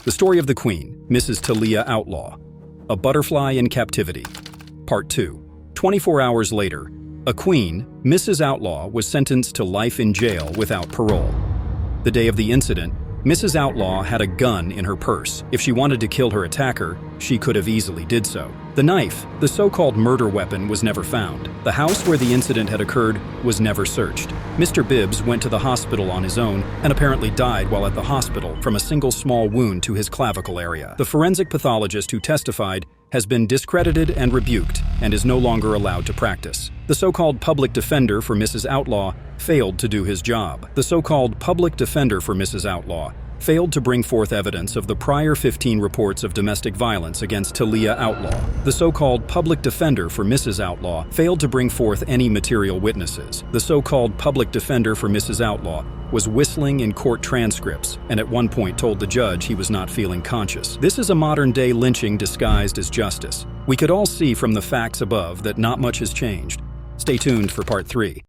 The Story of the Queen, Mrs Thalia Outlaw. A Butterfly in Captivity. Part 2. 24 hours later, a queen, Mrs. Outlaw, was sentenced to life in jail without parole. The day of the incident, Mrs. Outlaw had a gun in her purse. If she wanted to kill her attacker, she could have easily did so. The knife, the so-called murder weapon, was never found. The house where the incident had occurred was never searched. Mr. Bibbs went to the hospital on his own and apparently died while at the hospital from a single small wound to his clavicle area. The forensic pathologist who testified has been discredited and rebuked and is no longer allowed to practice. The so-called public defender for Mrs. Outlaw failed to do his job. The so-called public defender for Mrs. Outlaw failed to bring forth evidence of the prior 15 reports of domestic violence against Thalia Outlaw. The so-called public defender for Mrs. Outlaw failed to bring forth any material witnesses. The so-called public defender for Mrs. Outlaw was whistling in court transcripts and at one point told the judge he was not feeling conscious. This is a modern-day lynching disguised as justice. We could all see from the facts above that not much has changed. Stay tuned for part 3.